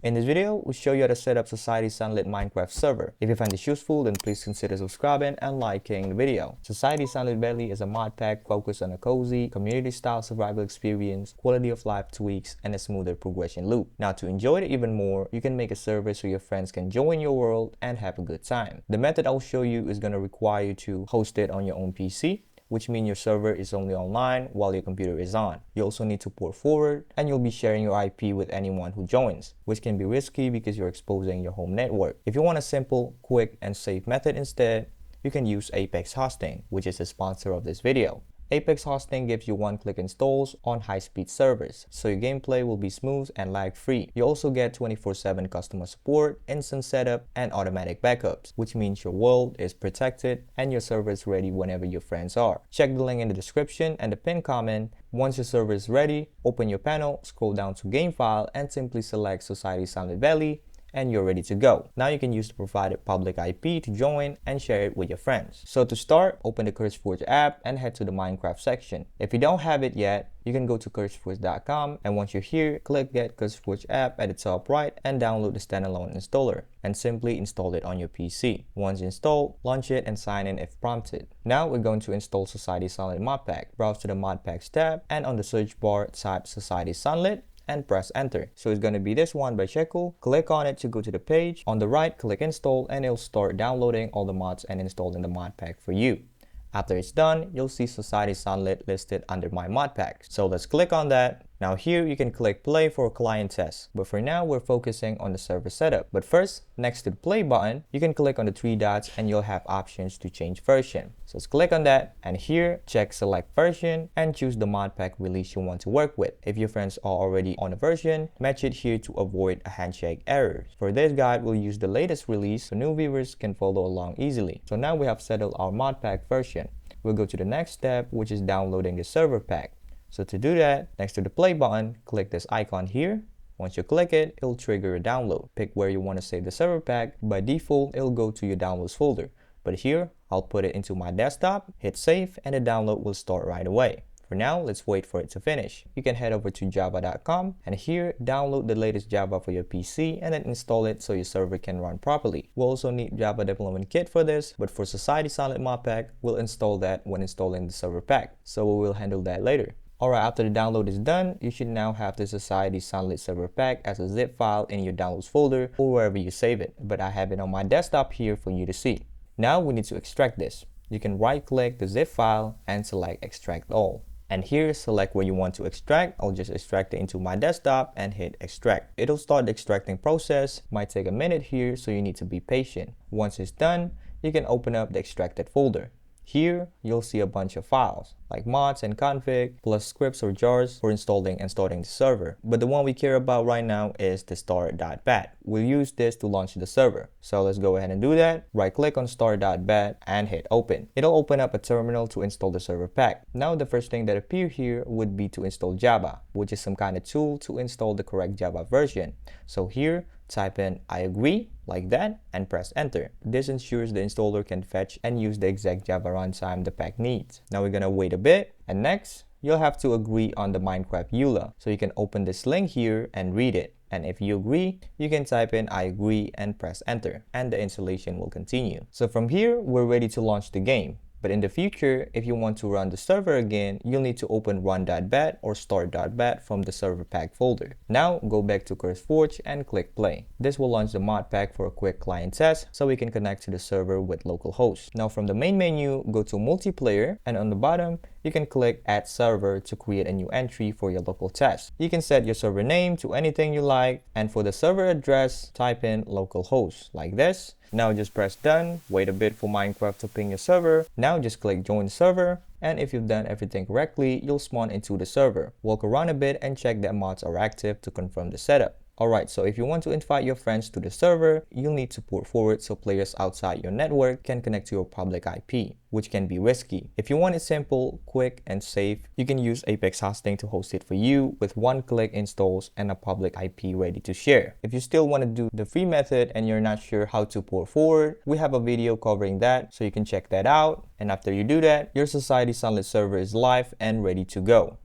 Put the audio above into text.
In this video, we'll show you how to set up Society Sunlit Minecraft server. If you find this useful, then please consider subscribing and liking the video. Society Sunlit Valley is a mod pack focused on a cozy, community-style survival experience, quality of life tweaks, and a smoother progression loop. Now, to enjoy it even more, you can make a server so your friends can join your world and have a good time. The method I'll show you is going to require you to host it on your own PC, which means your server is only online while your computer is on. You also need to port forward, and you'll be sharing your IP with anyone who joins, which can be risky because you're exposing your home network. If you want a simple, quick, and safe method instead, you can use Apex Hosting, which is the sponsor of this video. Apex Hosting gives you one-click installs on high-speed servers, so your gameplay will be smooth and lag-free. You also get 24/7 customer support, instant setup, and automatic backups, which means your world is protected and your server is ready whenever your friends are. Check the link in the description and the pinned comment. Once your server is ready, open your panel, scroll down to Game File, and simply select Society Sunlit Valley, and you're ready to go. Now you can use the provided public IP to join and share it with your friends. So to start, open the CurseForge app and head to the Minecraft section. If you don't have it yet, you can go to curseforge.com, and once you're here, click Get CurseForge app at the top right and download the standalone installer and simply install it on your PC. Once installed, launch it and sign in if prompted. Now we're going to install Society Sunlit modpack. Browse to the modpacks tab, and on the search bar type Society Sunlit and press enter. So it's going to be this one by Shekel. Click on it to go to the page. On the right, click install, and it'll start downloading all the mods and installing the mod pack for you. After it's done, you'll see Society Sunlit listed under my mod pack. So let's click on that. Now here you can click play for a client test, but for now we're focusing on the server setup. But first, next to the play button, you can click on the three dots and you'll have options to change version. So let's click on that, and here check select version and choose the mod pack release you want to work with. If your friends are already on a version, match it here to avoid a handshake error. For this guide, we'll use the latest release so new viewers can follow along easily. So now we have settled our mod pack version. We'll go to the next step, which is downloading the server pack. So to do that, next to the play button, click this icon here. Once you click it, it'll trigger a download. Pick where you want to save the server pack. By default, it'll go to your downloads folder. But here, I'll put it into my desktop, hit save, and the download will start right away. For now, let's wait for it to finish. You can head over to java.com, and here, download the latest Java for your PC and then install it so your server can run properly. We'll also need Java Development Kit for this, but for Society Sunlit modpack, we'll install that when installing the server pack. So we will handle that later. Alright, after the download is done, you should now have the Society Sunlit server pack as a zip file in your downloads folder or wherever you save it, but I have it on my desktop here for you to see. Now we need to extract this. You can right click the zip file and select extract all. And here, select where you want to extract. I'll just extract it into my desktop and hit extract. It'll start the extracting process. Might take a minute here, so you need to be patient. Once it's done, you can open up the extracted folder. Here, you'll see a bunch of files, like mods and config, plus scripts or jars for installing and starting the server. But the one we care about right now is the start.bat. We'll use this to launch the server. So let's go ahead and do that. Right click on start.bat and hit open. It'll open up a terminal to install the server pack. Now the first thing that appears here would be to install Java, which is some kind of tool to install the correct Java version. So here, type in I agree, like that, and press enter. This ensures the installer can fetch and use the exact Java runtime the pack needs. Now we're gonna wait a bit, and next, you'll have to agree on the Minecraft EULA. So you can open this link here and read it. And if you agree, you can type in I agree and press enter, and the installation will continue. So from here, we're ready to launch the game. But in the future, if you want to run the server again, you'll need to open run.bat or start.bat from the server pack folder. Now, go back to CurseForge and click play. This will launch the mod pack for a quick client test so we can connect to the server with localhost. Now from the main menu, go to multiplayer, and on the bottom, you can click add server to create a new entry for your local test. You can set your server name to anything you like, and for the server address, type in localhost like this. Now just press done, wait a bit for Minecraft to ping your server. Now just click join server, and if you've done everything correctly, you'll spawn into the server. Walk around a bit and check that mods are active to confirm the setup. Alright, so if you want to invite your friends to the server, you'll need to port forward so players outside your network can connect to your public IP, which can be risky. If you want it simple, quick, and safe, you can use Apex Hosting to host it for you with one-click installs and a public IP ready to share. If you still want to do the free method and you're not sure how to port forward, we have a video covering that, so you can check that out. And after you do that, your Society Sunlit server is live and ready to go.